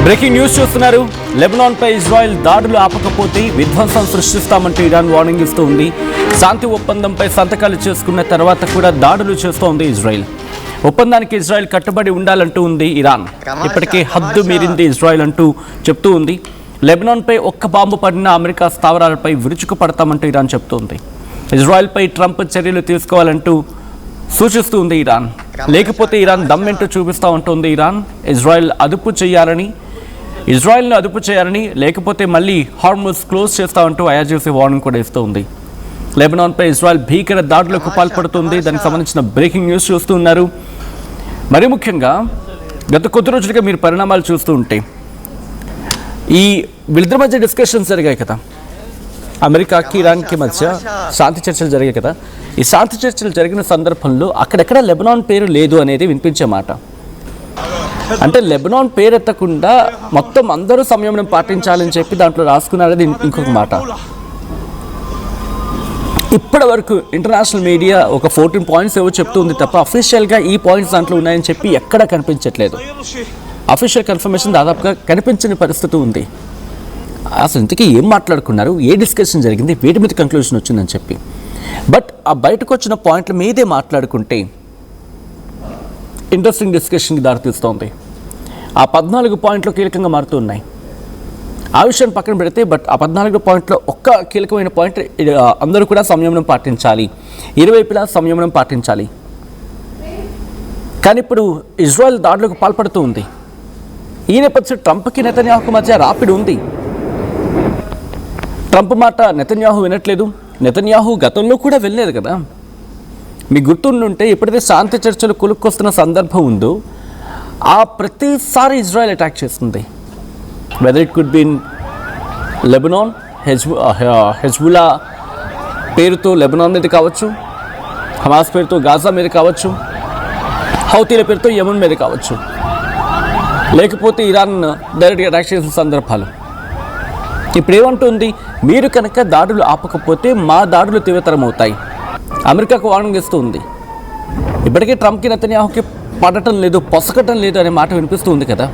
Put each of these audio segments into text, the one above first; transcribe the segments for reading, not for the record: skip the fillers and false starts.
Breaking news చూస్తున్నారు. లెబనాన్పై Israel దాడులు ఆపకపోతే విధ్వంసం సృష్టిస్తామంటూ ఇరాన్ వార్నింగ్ ఇస్తూ ఉంది. శాంతి ఒప్పందంపై సంతకాలు చేసుకున్న తర్వాత కూడా దాడులు చేస్తోంది ఇజ్రాయెల్. ఒప్పందానికి ఇజ్రాయెల్ కట్టుబడి ఉండాలంటూ ఉంది ఇరాన్. ఇప్పటికే హద్దు మీరింది ఇజ్రాయెల్ అంటూ చెప్తూ ఉంది. లెబనాన్పై ఒక్క బాంబు పడిన అమెరికా స్థావరాలపై విరుచుకు పడతామంటూ ఇరాన్ చెప్తోంది. ఇజ్రాయెల్పై ట్రంప్ చర్యలు తీసుకోవాలంటూ సూచిస్తూ ఉంది ఇరాన్. లేకపోతే ఇరాన్ దమ్మెంటూ చూపిస్తూ ఉంటుంది ఇరాన్. ఇజ్రాయెల్ను అదుపు చేయాలని, లేకపోతే మళ్ళీ హార్ముజ్ క్లోజ్ చేస్తామంటూ ఐఆర్జీసీ వార్నింగ్ కూడా ఇస్తూ ఉంది. లెబనాన్పై ఇజ్రాయెల్ భీకర దాడులకు పాల్పడుతుంది. దానికి సంబంధించిన బ్రేకింగ్ న్యూస్ చూస్తున్నారు. మరి ముఖ్యంగా గత కొద్ది రోజులుగా మీరు పరిణామాలు చూస్తూ ఉంటే ఈ వీళ్ళిద్దరి మధ్య డిస్కషన్స్ జరిగాయి కదా, అమెరికాకి ఇరాన్కి మధ్య శాంతి చర్చలు జరిగాయి కదా. ఈ శాంతి చర్చలు జరిగిన సందర్భంలో అక్కడెక్కడ లెబనాన్ పేరు లేదు అనేది వినిపించే మాట. అంటే లెబనాన్ పేరు ఎత్తకుండా మొత్తం అందరూ సంయమనం పాటించాలని చెప్పి దాంట్లో రాసుకున్నారది ఇంకొక మాట. ఇప్పటి వరకు ఇంటర్నేషనల్ మీడియా ఒక 14 పాయింట్స్ ఏవో చెప్తుంది తప్ప అఫీషియల్గా ఈ పాయింట్స్ దాంట్లో ఉన్నాయని చెప్పి ఎక్కడా కనిపించట్లేదు. అఫీషియల్ కన్ఫర్మేషన్ దాదాపుగా కనిపించని పరిస్థితి ఉంది. అసలు ఇంతకీ ఏం మాట్లాడుకున్నారు, ఏ డిస్కషన్ జరిగింది, వీటి మీద కంక్లూజన్ వచ్చిందని చెప్పి. బట్ ఆ బయటకు వచ్చిన పాయింట్ల మీదే మాట్లాడుకుంటే ఇంట్రెస్టింగ్ డిస్కషన్కి దారితీస్తోంది. ఆ 14 పాయింట్లు కీలకంగా మారుతున్నాయి. ఆ విషయాన్ని పక్కన పెడితే బట్ ఆ 14 పాయింట్లో ఒక్క కీలకమైన పాయింట్, అందరూ కూడా సంయమనం పాటించాలి, ఇరువైపులా సంయమనం పాటించాలి. కానీ ఇప్పుడు ఇజ్రాయెల్ దాడులకు పాల్పడుతూ ఉంది. ఈ నేపథ్యంలో ట్రంప్కి నెతన్యాహుకు మధ్య రాపిడి ఉంది. ట్రంప్ మాట నెతన్యాహు వినట్లేదు. నెతన్యాహు గతంలో కూడా వెళ్ళలేదు కదా. మీకు గుర్తుండుంటే ఎప్పుడైతే శాంతి చర్చలు కొలుక్కొస్తున్న సందర్భం ఉందో ఆ ప్రతిసారి ఇజ్రాయెల్ అటాక్ చేస్తుంది. Whether it could be in Lebanon, Hezbollah పేరుతో లెబనాన్ మీద కావచ్చు, హమాస్ పేరుతో గాజా మీద కావచ్చు, హౌతీల పేరుతో యమన్ మీద కావచ్చు, లేకపోతే ఇరాన్ డైరెక్ట్గా అటాక్ చేసిన సందర్భాలు. ఇప్పుడు ఏమంటుంది, మీరు కనుక దాడులు ఆపకపోతే మా దాడులు తీవ్రతరం అవుతాయి. అమెరికాకు వార్నింగ్ ఇస్తూ ఉంది. ఇప్పటికే ట్రంప్కి నెతన్యాహుకి పడటం లేదు, పొసకటం లేదు అనే మాట వినిపిస్తూ ఉంది కదా.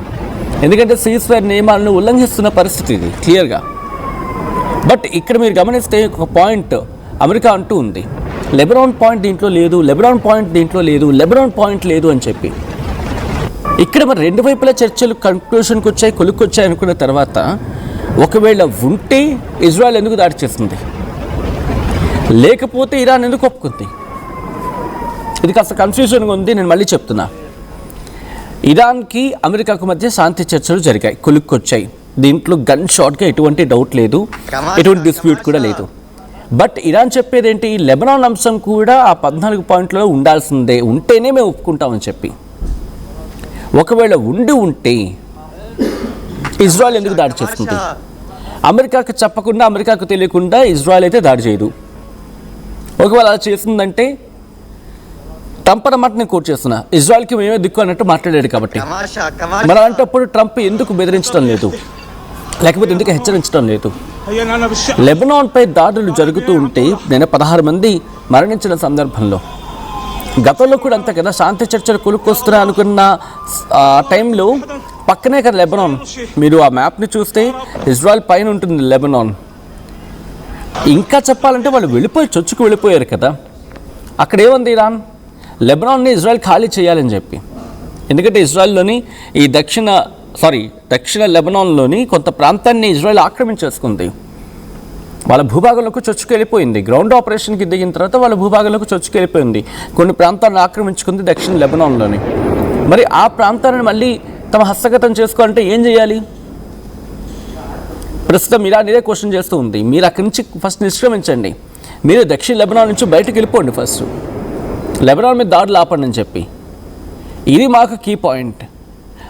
ఎందుకంటే సీజ్ ఫైర్ నియమాలను ఉల్లంఘిస్తున్న పరిస్థితి ఇది క్లియర్గా. బట్ ఇక్కడ మీరు గమనిస్తే ఒక పాయింట్ అమెరికా అంటూ ఉంది, లెబనాన్ పాయింట్ దీంట్లో లేదు, లెబనాన్ పాయింట్ దీంట్లో లేదు, లెబనాన్ పాయింట్ లేదు అని చెప్పి. ఇక్కడ మరి రెండు వైపుల చర్చలు కన్క్లూషన్కి వచ్చాయి, కొలుక్కొచ్చాయి అనుకున్న తర్వాత ఒకవేళ ఉంటే ఇజ్రాయెల్ ఎందుకు దాడి చేస్తుంది, లేకపోతే ఇరాన్ ఎందుకు ఒప్పుకుంది? ఇది కాస్త కన్ఫ్యూజన్గా ఉంది. నేను మళ్ళీ చెప్తున్నా, ఇరాన్కి అమెరికాకు మధ్య శాంతి చర్చలు జరిగాయి, కొలుక్కొచ్చాయి. దీంట్లో గన్ షాట్గా ఎటువంటి డౌట్ లేదు, ఎటువంటి డిస్ప్యూట్ కూడా లేదు. బట్ ఇరాన్ చెప్పేది ఏంటి, లెబనాన్ అంశం కూడా ఆ 14 పాయింట్లలో ఉండాల్సిందే, ఉంటేనే మేము ఒప్పుకుంటామని చెప్పి. ఒకవేళ ఉంటే ఇజ్రాయెల్ ఎందుకు దాడి చేస్తుంది? అమెరికాకు చెప్పకుండా, అమెరికాకు తెలియకుండా ఇజ్రాయెల్ అయితే దాడి చేయదు. ఒకవేళ అలా చేస్తుందంటే ట్రంప్ అన్నమాట నేను కోట్ చేస్తున్నా, ఇజ్రాయెల్కి మేమే దిక్కు అన్నట్టు మాట్లాడాడు కాబట్టి. మరి అలాంటప్పుడు ట్రంప్ ఎందుకు బెదిరించడం లేదు, లేకపోతే ఎందుకు హెచ్చరించడం లేదు? లెబనాన్పై దాడులు జరుగుతూ ఉంటే నేను 16 మంది మరణించిన సందర్భంలో, గతంలో కూడా అంతే కదా, శాంతి చర్చలు కొలుక్కొస్తున్నా అనుకున్న టైంలో పక్కనే కదా లెబనాన్. మీరు ఆ మ్యాప్ని చూస్తే ఇజ్రాయెల్ పైన ఉంటుంది లెబనాన్. ఇంకా చెప్పాలంటే వాళ్ళు చొచ్చుకు వెళ్ళిపోయారు కదా. అక్కడ ఏముంది, ఇరాన్ లెబనాన్ని ఇజ్రాయెల్ ఖాళీ చేయాలని చెప్పి. ఎందుకంటే ఇజ్రాయెల్లోని ఈ దక్షిణ లెబనాన్లోని కొంత ప్రాంతాన్ని ఇజ్రాయెల్ ఆక్రమించేసుకుంది. వాళ్ళ భూభాగంలోకి చొచ్చుకెళ్ళిపోయింది. గ్రౌండ్ ఆపరేషన్కి దిగిన తర్వాత వాళ్ళ భూభాగంలోకి చొచ్చుకెళ్ళిపోయింది. కొన్ని ప్రాంతాలను ఆక్రమించుకుంది దక్షిణ లెబనాన్లోని. మరి ఆ ప్రాంతాలను మళ్ళీ తమ హస్తగతం చేసుకోవాలంటే ఏం చేయాలి? ప్రస్తుతం ఇరాన్ ఇదే క్వశ్చన్ చేస్తూ ఉంది. మీరు అక్కడి నుంచి ఫస్ట్ నిష్క్రమించండి, మీరు దక్షిణ లెబనాన్ నుంచి బయటకు వెళ్ళిపోండి, ఫస్ట్ లెబనాన్ మీద దాడులు ఆపండి అని చెప్పి. ఇది మాకు కీ పాయింట్.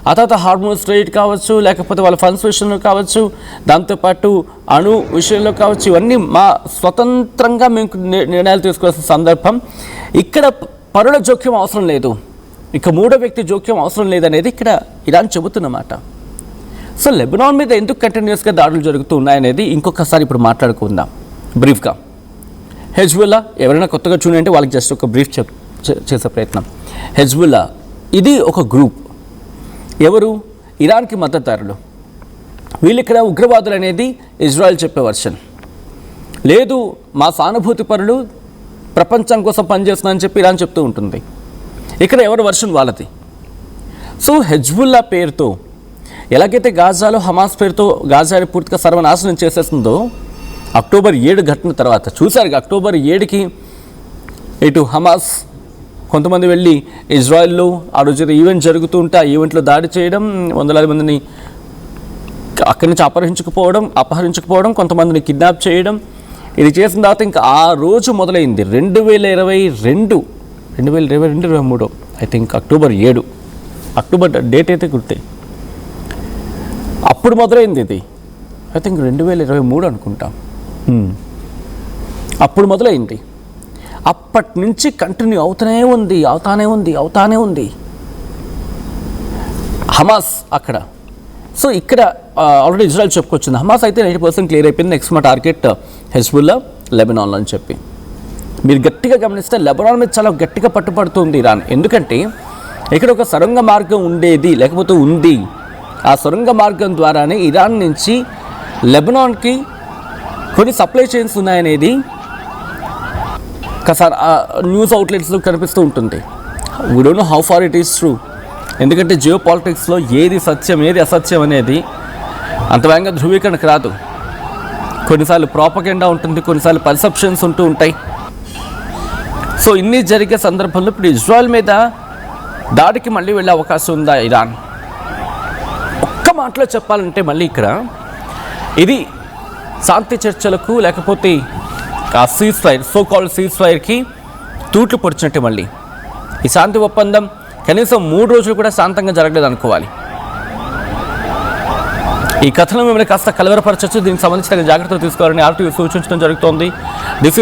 ఆ తర్వాత హార్మోన్ స్ట్రైట్ కావచ్చు, లేకపోతే వాళ్ళ ఫండ్స్ విషయంలో కావచ్చు, దాంతోపాటు అణు విషయంలో కావచ్చు, ఇవన్నీ మా స్వతంత్రంగా మేము నిర్ణయాలు తీసుకోవాల్సిన సందర్భం. ఇక్కడ పరుల జోక్యం అవసరం లేదు, ఇక మూడో వ్యక్తి జోక్యం అవసరం లేదనేది ఇక్కడ ఇరాన్ చెబుతున్నమాట. సో లెబనాన్ మీద ఎందుకు కంటిన్యూస్గా దాడులు జరుగుతూ ఉన్నాయనేది ఇంకొకసారి ఇప్పుడు మాట్లాడుకుందాం బ్రీఫ్గా. హెజ్బుల్లా ఎవరైనా కొత్తగా చూడండి, వాళ్ళకి జస్ట్ ఒక బ్రీఫ్ చేసే ప్రయత్నం. హెజ్బుల్లా ఇది ఒక గ్రూప్. ఎవరు? ఇరాన్కి మద్దతుదారులు. వీళ్ళు ఇక్కడ ఉగ్రవాదులు అనేది ఇజ్రాయెల్ చెప్పే వర్షన్. లేదు మా సానుభూతి పరులు ప్రపంచం కోసం పనిచేస్తున్నారని చెప్పి ఇరాన్ చెప్తూ ఉంటుంది. ఇక్కడ ఎవరి వర్షన్ వాళ్ళది. సో హెజ్బుల్లా పేరుతో ఎలాగైతే గాజాలో హమాస్ పేరుతో గాజాని పూర్తిగా సర్వనాశనం చేసేస్తుందో అక్టోబర్ 7 ఘటన తర్వాత చూశారు. అక్టోబర్ 7కి ఇటు హమాస్ కొంతమంది వెళ్ళి ఇజ్రాయెల్లో ఆ రోజు ఈవెంట్ జరుగుతూ ఉంటే ఆ ఈవెంట్లో దాడి చేయడం, వందలాది మందిని అక్కడి నుంచి అపహరించుకుపోవడం, కొంతమందిని కిడ్నాప్ చేయడం, ఇది చేసిన తర్వాత ఇంకా ఆ రోజు మొదలైంది 2022-23 I think October 7 October date అయితే గుర్తే. అప్పుడు మొదలైంది ఇది. ఐ థింక్ 2023 అనుకుంటాం. అప్పుడు మొదలైంది. అప్పటి నుంచి కంటిన్యూ అవుతానే ఉంది హమాస్ అక్కడ. సో ఇక్కడ ఆల్రెడీ ఇజ్రాయెల్ చెప్పుకొచ్చింది. హమాస్ అయితే 90% క్లియర్ అయిపోయింది. నెక్స్ట్ మా టార్గెట్ హెజ్బుల్లా, లెబనాన్ అని చెప్పి. మీరు గట్టిగా గమనిస్తే లెబనాన్ మీద చాలా గట్టిగా పట్టుపడుతుంది ఇరాన్. ఎందుకంటే ఇక్కడ ఒక సొరంగ మార్గం ఉంది. ఆ సొరంగ మార్గం ద్వారానే ఇరాన్ నుంచి లెబనాన్కి కొన్ని సప్లై చైన్స్ ఉన్నాయనేది న్యూస్ అవుట్లెట్స్లో కనిపిస్తూ ఉంటుంది. We don't know how far it is true. ఎందుకంటే జియో పాలిటిక్స్లో ఏది సత్యం ఏది అసత్యం అనేది అంత వేగంగా ధృవీకరణకు రాదు. కొన్నిసార్లు ప్రాపగెండా ఉంటుంది, కొన్నిసార్లు పర్సెప్షన్స్ ఉంటూ ఉంటాయి. సో ఇన్ని జరిగే సందర్భంలో ఇప్పుడు ఇజ్రాయెల్ మీద దాడికి మళ్ళీ వెళ్ళే అవకాశం ఉందా ఇరాన్? ఒక్క మాటలో చెప్పాలంటే మళ్ళీ ఇక్కడ ఇది శాంతి చర్చలకు లేకపోతే ఆ సోకాల్డ్ సీజ్ ఫైర్కి తూట్లు పొడిచినట్టే. మళ్ళీ ఈ శాంతి ఒప్పందం కనీసం 3 రోజులు కూడా శాంతంగా జరగలేదు అనుకోవాలి. ఈ కథను మిమ్మల్ని కాస్త కలవరపరచచ్చు. దీనికి సంబంధించిన జాగ్రత్తలు తీసుకోవాలని ఆర్టీవీ సూచించడం జరుగుతోంది. This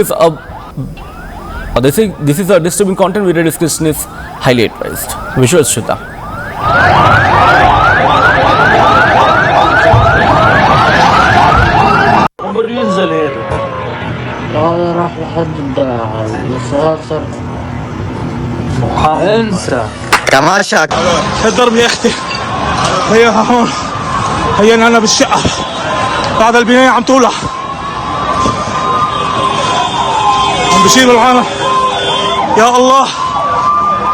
is a disturbing content. Video description is highly advised. Visuals చూద్దాం. راح لحد اليسار انسى تماشى الضرب يا اختي. هي هون هي انا بالشقه بعد البنايه عم تولع، عم بشيلوا العالم. يا الله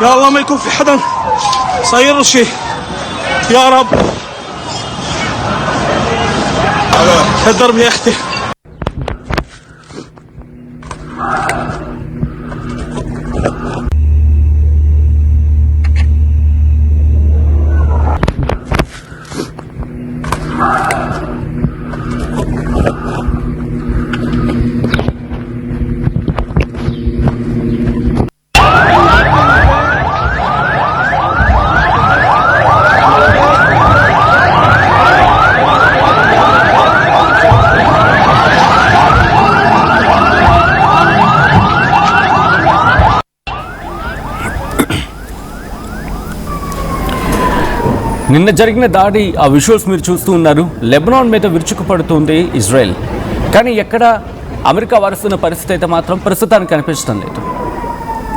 يا الله ما يكون في حدا صاير له شيء يا رب. الضرب يا اختي. నిన్న జరిగిన దాడి ఆ విజువల్స్ మీరు చూస్తూ ఉన్నారు. లెబనాన్ మీద విరుచుకుపడుతుంది ఇజ్రాయెల్. కానీ ఎక్కడ అమెరికా వారుస్తున్న పరిస్థితి అయితే మాత్రం ప్రస్తుతానికి కనిపించడం లేదు.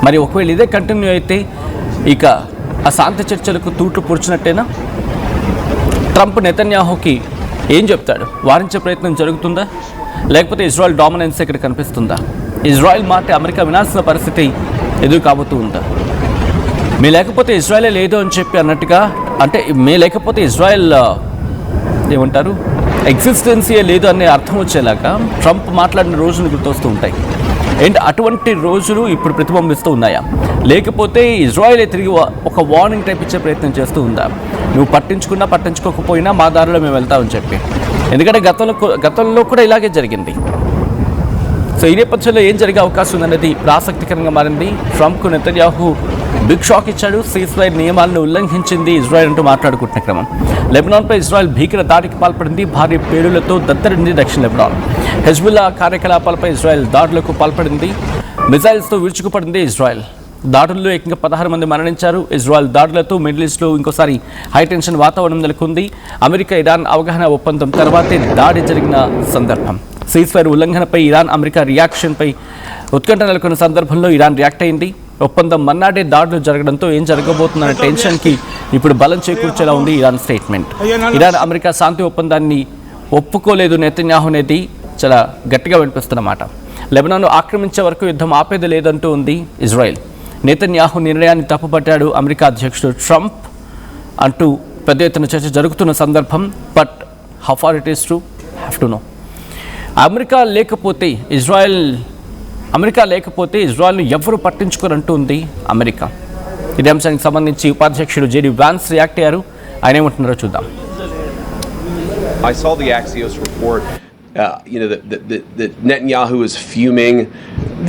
మరి ఒకవేళ ఇదే కంటిన్యూ అయితే ఇక ఆ శాంతి చర్చలకు తూట్లు పొడిచినట్టేనా? ట్రంప్ నెతన్యాహుకి ఏం చెప్తాడు? వారించే ప్రయత్నం జరుగుతుందా, లేకపోతే ఇజ్రాయెల్ డామినెన్స్ ఇక్కడ కనిపిస్తుందా? ఇజ్రాయెల్ మాట అమెరికా వినాల్సిన పరిస్థితి ఎదురు కాబోతూ ఉందా? మీ లేకపోతే ఇజ్రాయెలే లేదు అని చెప్పి అన్నట్టుగా, అంటే మే లేకపోతే ఇజ్రాయెల్ ఏమంటారు ఎగ్జిస్టెన్సీయే లేదు అనే అర్థం వచ్చేలాగా ట్రంప్ మాట్లాడిన రోజులు గుర్తొస్తూ ఉంటాయి. అండ్ అటువంటి రోజులు ఇప్పుడు ప్రతిబింబిస్తూ ఉన్నాయా, లేకపోతే ఇజ్రాయెలే తిరిగి ఒక వార్నింగ్ టైప్ ఇచ్చే ప్రయత్నం చేస్తూ ఉందా? నువ్వు పట్టించుకున్నా పట్టించుకోకపోయినా మా దారిలో మేము వెళ్తామని చెప్పి. ఎందుకంటే గతంలో కూడా ఇలాగే జరిగింది. సో ఈ నేపథ్యంలో ఏం జరిగే అవకాశం ఉందనేది ఆసక్తికరంగా మారింది. ట్రంప్కు నెతన్యాహు బిగ్ షాక్ ఇచ్చాడు. సీజ్ ఫైర్ నియమాలను ఉల్లంఘించింది ఇజ్రాయెల్ అంటూ మాట్లాడుకుంటున్న క్రమం. లెబనాన్పై ఇజ్రాయెల్ భీకర దాడికి పాల్పడింది. భారీ పేలులతో దత్తరింది దక్షిణ లెబనాన్. హెజ్బుల్లా కార్యకలాపాలపై ఇజ్రాయెల్ దాడులకు పాల్పడింది. మిజైల్స్తో విరుచుకుపడింది ఇజ్రాయెల్. దాడుల్లో ఏకంగా 16 మంది మరణించారు. ఇజ్రాయెల్ దాడులతో మిడిల్ ఈస్ట్లో ఇంకోసారి హైటెన్షన్ వాతావరణం నెలకొంది. అమెరికా ఇరాన్ అవగాహన ఒప్పందం తర్వాతే దాడి జరిగిన సందర్భం. సీజ్ ఫైర్ ఉల్లంఘనపై ఇరాన్ అమెరికా రియాక్షన్పై ఉత్కంఠ నెలకొన్న సందర్భంలో ఇరాన్ రియాక్ట్ అయింది. ఒప్పందం మన్నాడే దాడులు జరగడంతో ఏం జరగబోతుందనే టెన్షన్కి ఇప్పుడు బలం చేకూర్చేలా ఉంది ఇరాన్ స్టేట్మెంట్. ఇరాన్ అమెరికా శాంతి ఒప్పందాన్ని ఒప్పుకోలేదు నెతన్యాహు అనేది చాలా గట్టిగా వినిపిస్తున్నమాట. లెబనాన్ను ఆక్రమించే వరకు యుద్ధం ఆపేది లేదంటూ ఉంది ఇజ్రాయెల్. నెతన్యాహు నిర్ణయాన్ని తప్పుపట్టాడు అమెరికా అధ్యక్షుడు ట్రంప్ అంటూ పెద్ద ఎత్తున చర్చ జరుగుతున్న సందర్భం. But how far it is true, have to know. America లేకపోతే ఇజ్రాయెల్ను ఎవరు పట్టించుకోరంటూ ఉంది అమెరికా. ఇదే అంశానికి సంబంధించి ఉపాధ్యక్షుడు జేడీ వాన్స్ రియాక్ట్ అయ్యారు. ఆయన ఏమంటున్నారో చూద్దాం. I saw the Axios report. That Netanyahu is fuming.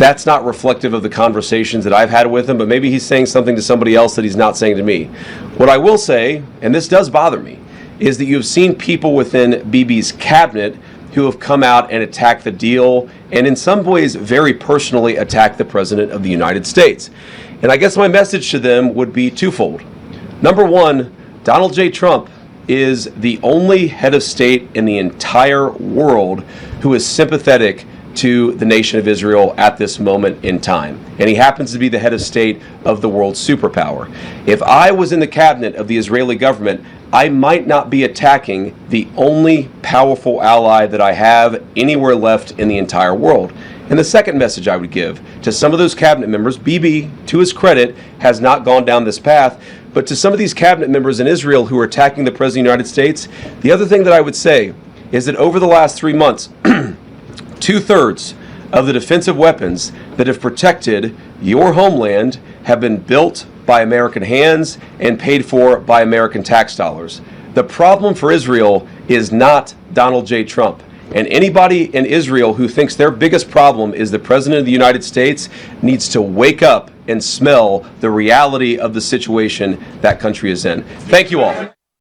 That's not reflective of the conversations that I've had with him, but maybe he's saying something to somebody else that he's not saying to me. What I will say, and this does bother me, is that you've seen people within Bibi's cabinet who have come out and attacked the deal, and in some ways very personally attacked the President of the United States. And I guess my message to them would be twofold. Number one, Donald J. Trump is the only head of state in the entire world who is sympathetic to the nation of Israel at this moment in time. And he happens to be the head of state of the world's superpower. If I was in the cabinet of the Israeli government, I might not be attacking the only powerful ally that I have anywhere left in the entire world. And the second message I would give to some of those cabinet members, Bibi, to his credit, has not gone down this path, but to some of these cabinet members in Israel who are attacking the President of the United States, the other thing that I would say is that over the last 3 months, 2/3 of the defensive weapons that have protected your homeland have been built by American hands and paid for by American tax dollars. The problem for Israel is not Donald J. Trump. And anybody in Israel who thinks their biggest problem is the President of the United States needs to wake up and smell the reality of the situation that country is in. Thank you all.